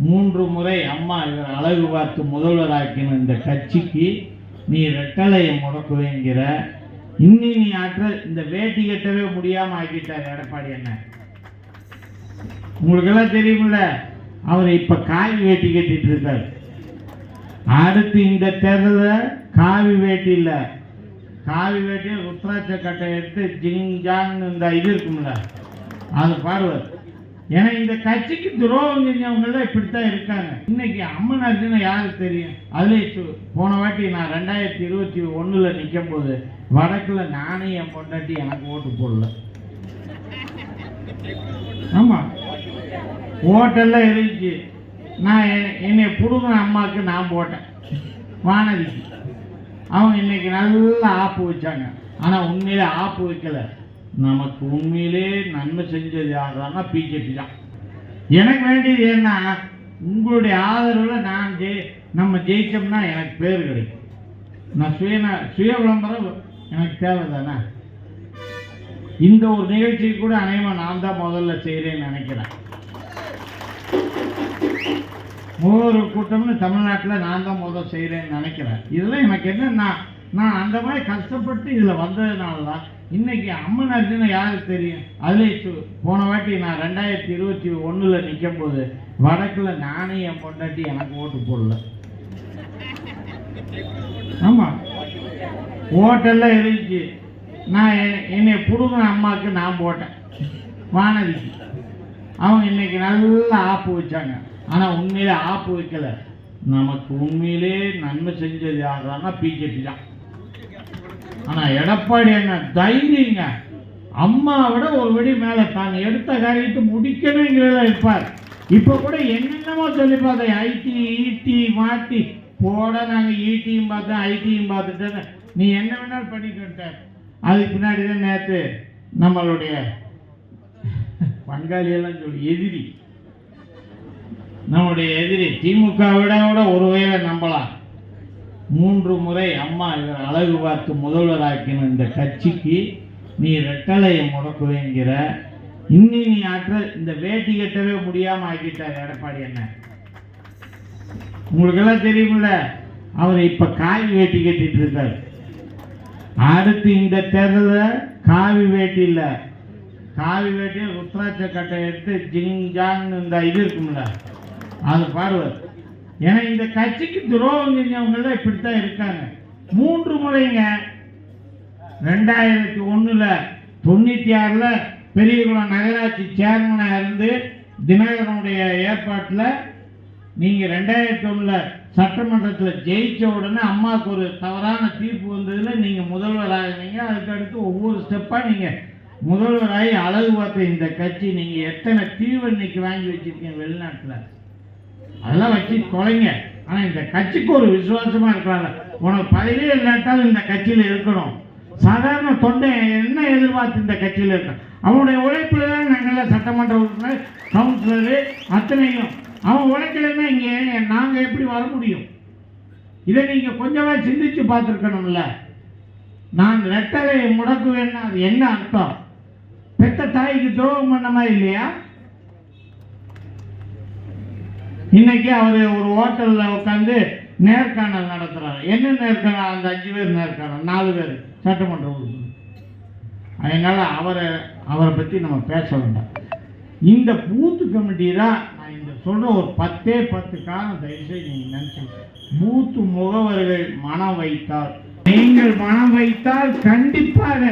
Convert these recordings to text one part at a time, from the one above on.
3 முறை அம்மா இவர் அழகு பார்த்து முதல்வராக்கின இந்த கட்சிக்கு நீ ரெட்டலையை முடக்குவேங்கிற. இன்னி நீ இந்த வேட்டி கட்டவே முடியாம ஆக்கிட்டார் எடப்பாடி அண்ணன். உங்களுக்கு எல்லாம் தெரியுமில்ல, அவர் இப்ப காவி வேட்டி கட்டிட்டு இருக்காரு. அடுத்து இந்த தேர்தலில் காவி வேட்டி இல்ல, காவி வேட்டியை ருத்ராட்ச கட்டை எடுத்து ஜிங் ஜாங் இந்த இது இருக்கும்ல அது பாடுவார். ஏன்னா இந்த கட்சிக்கு துரோகம் செஞ்சவங்க இப்படித்தான் இருக்காங்க. இன்னைக்கு அம்மன் அர்ஜுனா யாருக்கு தெரியும்? அதுல போன வாட்டி நான் 2021 நிற்கும் போது வடக்குல நானே என் பொண்டாட்டி எனக்கு ஓட்டு போடல. ஆமா, ஓட்டெல்லாம் இருந்துச்சு. நான் என்னை புடுங்கின அம்மாவுக்கு நான் போட்டேன், வானதிக்கு. அவங்க இன்னைக்கு நல்லா ஆப்பு வச்சாங்க. ஆனா உண்மையிலே ஆப்பு வைக்கல. நமக்கு உண்மையிலே நன்மை செஞ்சது யாருன்னா பிஜேபி தான். எனக்கு வேண்டியது என்ன, உங்களுடைய ஆதரவில் நம்ம ஜெயிச்சோம்னா எனக்கு பேர் கிடைக்கும். நான் சுய விளம்பரம் எனக்கு தேவை தானே. இந்த ஒரு நிகழ்ச்சி கூட அநேகமாக நான் தான் முதல்ல செய்கிறேன்னு நினைக்கிறேன். ஒவ்வொரு கூட்டம்னு தமிழ்நாட்டில் நான் தான் முதல் செய்கிறேன்னு நினைக்கிறேன். இதெல்லாம் எனக்கு என்னன்னா, நான் அந்த மாதிரி கஷ்டப்பட்டு இதில் வந்ததுனால தான் இன்னைக்கு அம்மன் அர்ஜுனா யாருக்கு தெரியும்? அதுல போன வாட்டி நான் 2021 நிற்கும் போது வடக்குல நானே என் பொண்டாட்டி எனக்கு ஓட்டு போடல. ஆமா, ஓட்டெல்லாம் இருந்துச்சு. நான் என்னை புடுங்கின அம்மாவுக்கு நான் போட்டேன், வானதிக்கு. அவங்க இன்னைக்கு நல்லா ஆப்பு வச்சாங்க. ஆனா உண்மையிலே ஆப்பு வைக்கல. நமக்கு உண்மையிலே நன்மை செஞ்சது யாருன்னா பிஜேபி தான். ஆனா எடப்பாடி என்ன தைரியங்க, அம்மா விட ஒரு படி மேல தான் எடுத்த காரியத்தை முடிக்கணுங்கிறத இருப்பார். இப்ப கூட என்னென்னமோ சொல்லி பார்த்தேன், ஐடி மாட்டி போட, நாங்க ஈட்டியும் பார்த்தேன் ஐடியும் பார்த்துட்டேன், நீ என்ன வேணாலும் பண்ணிக்கிட்ட. அதுக்கு பின்னாடி தான் நேற்று நம்மளுடைய பங்காளியெல்லாம் சொல்லி எதிரி, நம்முடைய எதிரி திமுக விட ஒரு வகையில நம்பலாம். 3 முறை அம்மா இவர் அழகு பார்த்து முதல்வராக்கின இந்த கட்சிக்கு நீ ரெட்டலையை முடக்குவேங்கிற. இன்னி நீ இந்த வேட்டி கட்டவே முடியாம ஆக்கிட்டார் எடப்பாடி அண்ணன். உங்களுக்கு எல்லாம் தெரியுமில்ல, அவர் இப்ப காவி வேட்டி கட்டிட்டு இருக்காரு. அடுத்து இந்த தேர்தலில் காவி வேட்டி இல்ல, காவி வேட்டியை ருத்ராட்ச கட்டை எடுத்து ஜிங் ஜாங் இந்த இது இருக்கும்ல அது பாடுவார். ஏன்னா இந்த கட்சிக்கு துரோகம் செஞ்சவங்க இப்படித்தான் இருக்காங்க. 3 முறைங்க, 2001 96 பெரியகுளம் நகராட்சி சேர்மனா இருந்து தினகரனுடைய ஏற்பாட்டில் நீங்க 2001 சட்டமன்றத்தில் ஜெயிச்ச உடனே அம்மாவுக்கு ஒரு தவறான தீர்ப்பு வந்ததுல நீங்க முதல்வராகினீங்க. அதுக்கு அடுத்து ஒவ்வொரு ஸ்டெப்பா நீங்க முதல்வராகி அழகு பார்த்த இந்த கட்சி நீங்க எத்தனை தீவெண்ணிக்கு வாங்கி வச்சிருக்கீங்க வெளிநாட்டில், அதெல்லாம் வச்சு தொலைங்க. ஆனா இந்த கட்சிக்கு ஒரு விசுவாசமா இருக்கிறாங்க. உனக்கு பதவியே இல்லாட்டாலும் இந்த கட்சியில இருக்கணும். சாதாரண தொண்டை என்ன எதிர்பார்த்து இந்த கட்சியில இருக்க, அவனுடைய உழைப்புல தான் நாங்கள்லாம் சட்டமன்ற உறுப்பினர் கவுன்சிலரு அத்தனையும். அவன் உழைக்கலன்னா இங்க நாங்க எப்படி வர முடியும்? இதை நீங்க கொஞ்சமா சிந்திச்சு பார்த்துருக்கணும்ல. நான் ரெட்டலையை முடக்குவேன்னா அது என்ன அர்த்தம்? பெத்த தாய்க்கு துரோகம் பண்ணமா இல்லையா? இன்னைக்கு அவரு ஒரு ஹோட்டல்ல உட்காந்து நேர்காணல் நடத்துறாரு. என்ன நேர்காணல்? அந்த 5 பேர் நேர்காணல், 4 பேர் சட்டமன்ற உறுப்பினர். அதனால அவரை பத்தி நம்ம பேச வேண்டாம். இந்த பூத்து கமிட்டி தான் நான் இந்த சொல்ற ஒரு 10 காலம் தயவுசெய்து நீங்க நினைச்சு, பூத்து முகவர்கள் மனம் வைத்தால், நீங்கள் மனம் வைத்தால் கண்டிப்பாக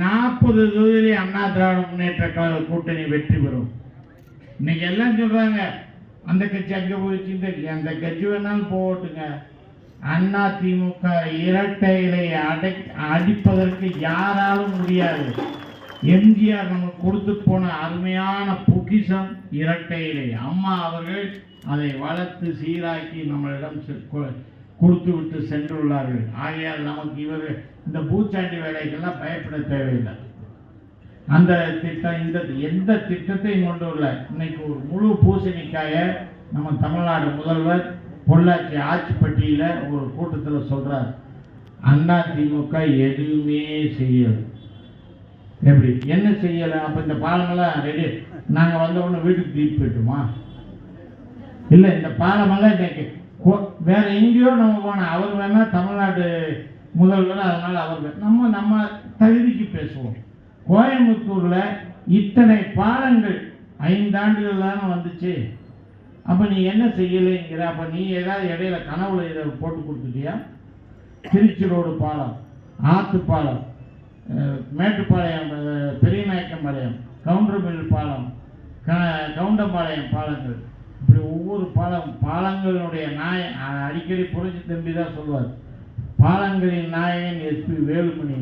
40 தொகுதியிலே அண்ணா திராவிட முன்னேற்ற கழக கூட்டணி வெற்றி பெறும். இன்னைக்கு எல்லாம் சொல்றாங்க அந்த கட்சி அங்கே போயிடுச்சு, அந்த கட்சி வேணாலும் போட்டுங்க. அண்ணா திமுக இரட்டை இலையை அடிப்பதற்கு யாராலும் முடியாது. எம்ஜிஆர் நமக்கு கொடுத்து போன அருமையான பொக்கிஷம் இரட்டை இலை. அம்மா அவர்கள் அதை வளர்த்து சீராக்கி நம்மளிடம் கொடுத்து விட்டு சென்றுள்ளார்கள். ஆகையால் நமக்கு இவர்கள் இந்த பூச்சாண்டி வேலைக்கெல்லாம் பயப்பட தேவையில்லை. அந்த திட்டம் இந்த எந்த திட்டத்தையும் கொண்டு வரல. இன்னைக்கு ஒரு முழு பூசணிக்காய நம்ம தமிழ்நாடு முதல்வர் பொள்ளாச்சி ஆட்சிப்பட்டியில ஒரு கூட்டத்தில் சொல்றார், அண்ணா திமுக எதுவுமே செய்யல. எப்படி என்ன செய்யல? அப்ப இந்த பாலமெல்லாம் ரெடி, நாங்க வந்த உடனே வீட்டுக்கு தீட்டு போயிட்டுமா? இல்லை இந்த பாலமெல்லாம் இன்னைக்கு வேற எங்கேயோ நம்ம போனோம். அவர் வேணா தமிழ்நாடு முதல்வர், அதனால அவர் நம்ம தகுதிக்கு பேசுவோம். கோயம்புத்தூர்ல இத்தனை பாலங்கள் 5 ஆண்டுகள் தானே வந்துச்சு. அப்ப நீ என்ன செய்யலைங்கிற? அப்ப நீ ஏதாவது இடையில கனவுல இதை போட்டு கொடுத்துட்டியா? திருச்சி ரோடு பாலம், ஆத்து பாலம், மேட்டுப்பாளையம், பெரியநாயக்கம்பாளையம், கவுண்டர்மில் பாலம், கவுண்டம்பாளையம் பாலங்கள், இப்படி ஒவ்வொரு பாலங்களுடைய அடிக்கடி புரட்சி தம்பி தான் சொல்வார், பாலங்களின் நாயகன் எஸ்பி வேலுமணி.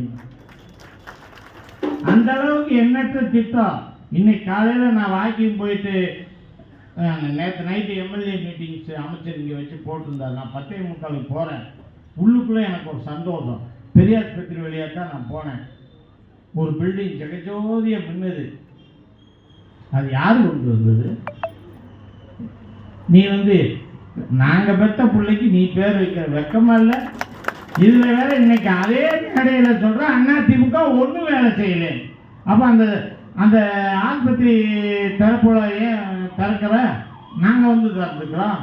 அந்த அளவுக்கு எண்ணற்ற திட்டம். இன்னைக்கு காலையில் நான் வாக்கிங் போயிட்டு, நேற்று நைட்டு எம்எல்ஏ மீட்டிங்ஸ் அமைச்சர் இங்கே வச்சு போட்டிருந்தார். நான் 10:45 போகிறேன். உள்ளுக்குள்ளே எனக்கு ஒரு சந்தோஷம். பெரியார் பத்திரி வழியாக தான் நான் போனேன். ஒரு பில்டிங் ஜெகஜோதிய மின்னது. அது யாரு கொண்டு வந்தது? நீ நாங்கள் பெற்ற பிள்ளைக்கு நீ பேர் வைக்கிற வெக்கமா இல்லை? இதில் வேற இன்னைக்கு அதே மேடையில் சொல்கிறேன் அதிமுக ஒன்றும் வேலை செய்யலை. அப்போ அந்த ஆஸ்பத்திரி திறப்புல திறக்கிற நாங்கள் திறந்துக்கிறோம்.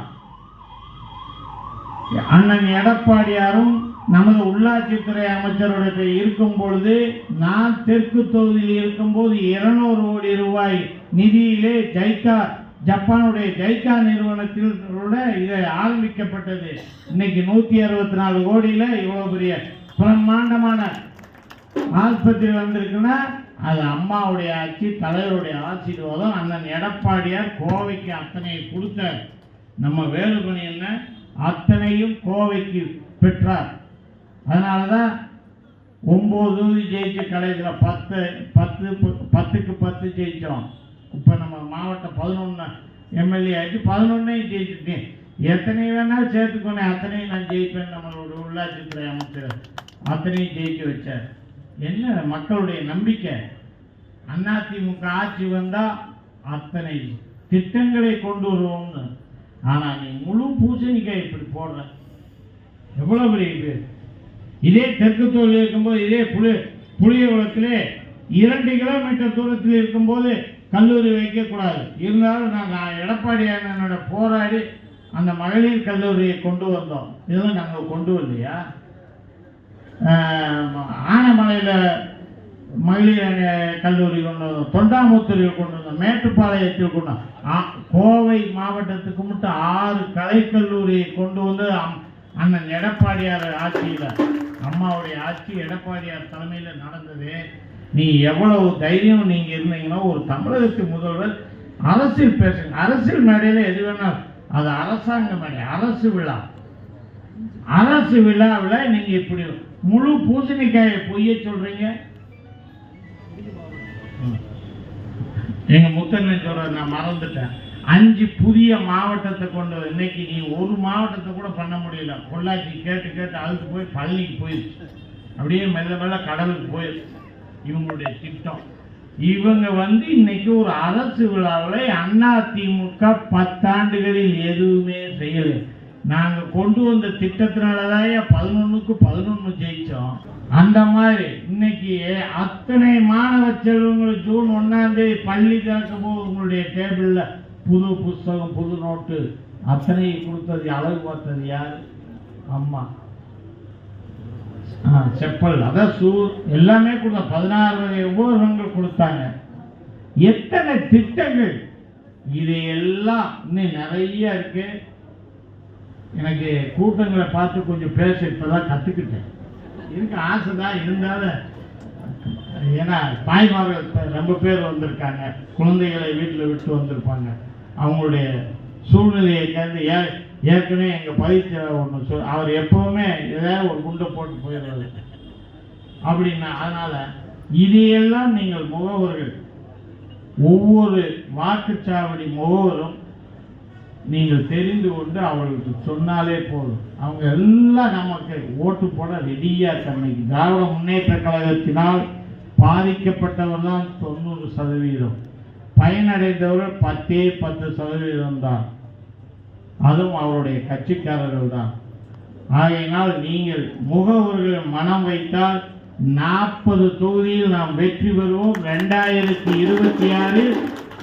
அண்ணன் எடப்பாடியாரும் நமது உள்ளாட்சித்துறை அமைச்சருடைய இருக்கும் பொழுது, நான் தெற்கு தொகுதியில் இருக்கும்போது 200 கோடி ரூபாய் நிதியிலே ஜப்பானுடைய ஜைக்கா நிறுவனத்தில் இதை ஆரம்பிக்கப்பட்டது. இன்னைக்கு 164 கோடியில இவ்வளவு பெரிய பிரம்மாண்டமான ஆஸ்பத்திரி வந்திருக்குன்னா அது அம்மாவுடைய ஆட்சி, தலைவருடைய ஆசீர்வாதம். அண்ணன் எடப்பாடியார் கோவைக்கு அத்தனை கொடுத்த நம்ம வேலுமணி என்ன அத்தனையும் கோவைக்கு பெற்றார். அதனாலதான் 9 தொகுதி ஜெயிச்ச கடைசியில் 10க்கு 10 ஜெயிச்சோம். இப்போ நம்ம மாவட்டம் 11 எம்எல்ஏ ஆகிட்டு 11 ஜெயிச்சுட்டேன். எத்தனை வேணாலும் சேர்த்துக்கோனே, அத்தனையும் நான் ஜெயிப்பேன். நம்மளோட உள்ளாட்சித்துறை அமைச்சர் அத்தனையும் ஜெயிக்க வச்சார். என்ன மக்களுடைய நம்பிக்கை? அதிமுக ஆட்சி வந்தால் அத்தனை திட்டங்களை கொண்டு வருவோம்னு. ஆனால் நீ முழு பூசணிக்காய் இப்படி போடுற எவ்வளோ பெரிய இது. இதே தெற்கு தொகுதியில் இருக்கும்போது, இதே புளியகுளத்திலே 2 கிலோமீட்டர் தூரத்தில் இருக்கும்போது கல்லூரி வைக்கக்கூடாது. இருந்தாலும் நான் எடப்பாடி அண்ணனோட போராடி அந்த மகளிர் கல்லூரியை கொண்டு வந்தோம். இதெல்லாம் நாங்கள் கொண்டு வரலையா? ஆனைமலையில் மகளிர் கல்லூரி கொண்டு வந்தோம், தொண்டாமுத்தூரில் கொண்டு வந்தோம், மேட்டுப்பாளையத்தில் கொண்டு வந்தோம். கோவை மாவட்டத்துக்கு மட்டும் 6 கலைக்கல்லூரியை கொண்டு வந்து அண்ணன் எடப்பாடியார் ஆட்சியில், அம்மாவுடைய ஆட்சி எடப்பாடியார் தலைமையில் நடந்தது. நீ எவ்வளவு தைரியம் நீங்க இருந்தீங்கன்னா, ஒரு தமிழகத்து முதல்வர் அரசியல் பேசுங்க. அரசியல் மேடையில் எது வேணாலும், அது அரசாங்க மேடை, அரசு விழாவில் நீங்க இப்படி முழு பூசணிக்காயை பொய்ய சொல்றீங்க. எங்க முத்தண்ணன் சொல்ற நான் மறந்துட்டேன். 5 புதிய மாவட்டத்தை கொண்டு இன்னைக்கு நீ ஒரு மாவட்டத்தை கூட பண்ண முடியல. பொள்ளாச்சி கேட்டு அதுக்கு போய் பழனிக்கு போயிடுச்சு. அப்படியே மெல்ல கடலுக்கு போயிடுச்சு இவங்களுடைய திட்டம். இவங்க இன்னைக்கு ஒரு அரசு விழாவில் அதிமுக 10 ஆண்டுகளில் எதுவுமே செய்யலை. நாங்க கொண்டு வந்த திட்டத்தினாலதான் 11க்கு 11 ஜெயிச்சோம். அந்த மாதிரி இன்னைக்கு அத்தனை மாணவ செல்வங்களுக்கு ஜூன் 1ஆம் தேதி பள்ளி திறக்கும் போது உங்களுடைய டேபிள்ல புது புஸ்தகம், புது நோட்டு அத்தனை கொடுத்தது, அழகு பார்த்தது யாரு? அம்மா. செப்பல், அதான் ஷூ எல்லாமே கொடுத்த 16 வகை உபகரணங்கள் கொடுத்தாங்க. எத்தனை திட்டங்கள்! இது எல்லாம் இன்னும் நிறைய இருக்கு. எனக்கு கூட்டங்களை பார்த்து கொஞ்சம் பேச இப்பதான் கத்துக்கிட்டேன். இதுக்கு ஆசை தான், இருந்தாலும் ஏன்னா தாய்மார்கள் ரொம்ப பேர் வந்திருக்காங்க, குழந்தைகளை வீட்டில் விட்டு வந்திருப்பாங்க. அவங்களுடைய சூழ்நிலையை கண்டு ஏற்கனவே எங்கள் பயிற்சியாளர் ஒன்று அவர் எப்பவுமே ஏதாவது ஒரு குண்டை போட்டு போயிடுறது அப்படின்னா. அதனால இதையெல்லாம் நீங்கள் முகவர்கள், ஒவ்வொரு வாக்குச்சாவடி முகவரும் நீங்கள் தெரிந்து கொண்டு அவர்களுக்கு சொன்னாலே போதும். அவங்க எல்லாம் நமக்கு ஓட்டு போட ரெடியா இருக்காங்க. திராவிட முன்னேற்ற கழகத்தினால் பாதிக்கப்பட்டவர் தான் 90%, பயனடைந்தவர்கள் 10% தான். அதுவும் அவருடைய கட்சிக்காரர்கள் தான். ஆகையினால் நீங்கள் முகவர்கள் மனம் வைத்தால் 40 தொகுதியில் நாம் வெற்றி பெறுவோம். 2026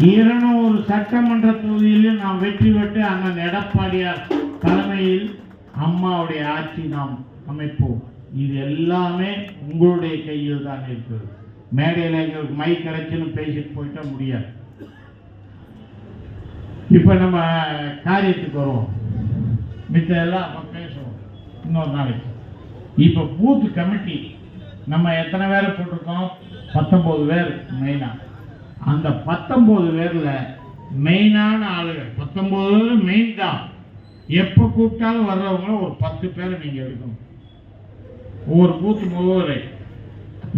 200 சட்டமன்ற தொகுதியிலும் நாம் வெற்றி பெற்று அண்ணன் எடப்பாடியார் தலைமையில் அம்மாவுடைய ஆட்சி நாம் அமைப்போம். இது எல்லாமே உங்களுடைய கையில் தான் இருக்கிறது. மேடையில் எங்களுக்கு மைக் கிடைச்சுன்னு பேசிட்டு போயிட்டா முடியாது. இப்போ நம்ம காரியத்துக்கு வருவோம். மித்த எல்லாம் அப்போ பேசுவோம் இன்னொரு நாளைக்கு. இப்போ பூத் கமிட்டி நம்ம எத்தனை பேரை போட்டிருக்கோம்? 19 பேர் மெயினாக. அந்த 19 பேரில் மெயினான ஆளுகள் 19 பேர் மெயின் தான். எப்போ கூப்பிட்டாலும் வர்றவங்கள ஒரு 10 பேரை நீங்கள் எடுக்கணும், ஒவ்வொரு பூத்து முகவரை.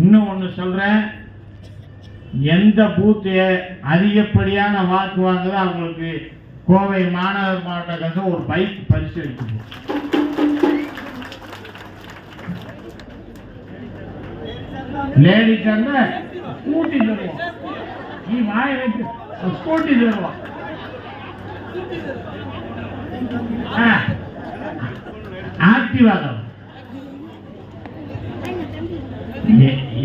இன்னும் ஒன்று சொல்கிறேன், எந்த பூத்து அதிகப்படியான வாக்கு வாங்குதோ அவங்களுக்கு கோவை மாநகர் மாவட்ட ஒரு பைக் பரிசு அளிக்கணும். லேடிஸ் அந்த ஸ்கூட்டி தருவோம். நீ வாய வச்சு ஸ்கூட்டி தருவோம். ஆக்டிவா தான்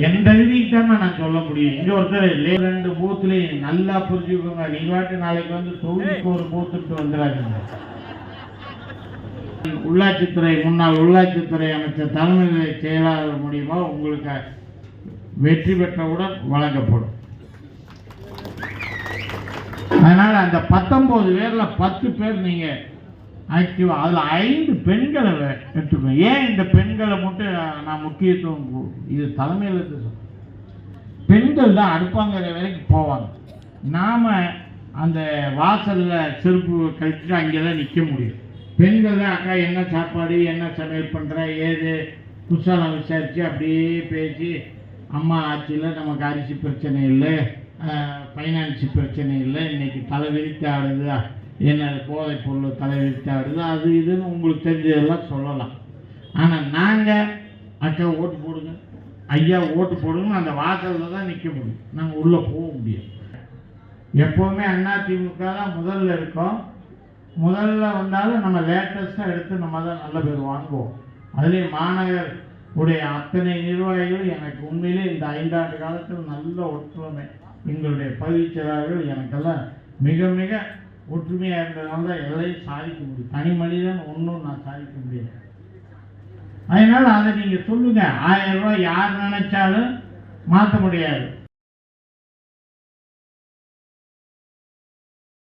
எந்த விதிக்கு தான் நான் சொல்ல முடியும். இங்க ஒருத்தர் 2 பூத்துலயும் நல்லா புரிஞ்சுக்கோங்க. நீ வாட்டு நாளைக்கு வந்து தொகுதிக்கு ஒரு பூத்துட்டு வந்துடாதீங்க. உள்ளாட்சித்துறை முன்னாள் உள்ளாட்சித்துறை அமைச்சர் தலைமை செயலாளர் மூலியமா உங்களுக்கு வெற்றி பெற்றவுடன் வழங்கப்படும். அதனால அந்த 19 பேர்ல 10 பேர் நீங்க ஆக்டிவா, அதுல 5 பெண்களை எடுத்துக்கணும். ஏன் இந்த பெண்களை மட்டும் நான் முக்கியத்துவம், இது தலைமையில் பெண்கள் தான் அடுப்பாங்கிற வரைக்கும் போவாங்க. நாம அந்த வாசல்ல செருப்பு கழிச்சுட்டு அங்கெல்லாம் நிற்க முடியும். பெண்கள் தான் அக்கா என்ன சாப்பாடு, என்ன சமையல் பண்ற, ஏது குசாலம் விசாரிச்சு அப்படியே பேசி, அம்மா ஆட்சியில் நமக்கு அரிசி பிரச்சனை இல்லை, ஃபைனான்ஸு பிரச்சனை இல்லை, இன்னைக்கு தலைவிரித்து ஆடுது, என்ன போதை பொருள் தலைவிரித்து ஆடுது, அது இதுன்னு உங்களுக்கு தெரிஞ்சதெல்லாம் சொல்லலாம். ஆனால் நாங்கள் அக்கா ஓட்டு போடுங்க, ஐயா ஓட்டு போடுங்கன்னு அந்த வாசலில் தான் நிற்க முடியும். நாங்கள் உள்ளே போக முடியாது. எப்போவுமே அதிமுக தான் முதல்ல இருக்கோம். முதல்ல வந்தாலும் நம்ம லேட்டஸ்ட்டாக எடுத்து நம்ம தான் நல்ல பேர் வாங்குவோம். அதுலேயும் மாநகர் உடைய அத்தனை நிர்வாகிகள் எனக்கு உண்மையிலே இந்த 5 ஆண்டு காலத்தில் நல்ல ஒற்றுமை. எங்களுடைய பகுதிச் செயலாளர்கள் எனக்கெல்லாம் மிக மிக ஒற்றுமையாக இருந்ததுனால தான் எல்லையும் சாதிக்க முடியும். தனி மனிதன் ஒன்றும் நான் சாதிக்க முடியாது. அதனால் அதை நீங்கள் சொல்லுங்கள். 1000 ரூபாய் யார் நினைச்சாலும் மாற்ற முடியாது.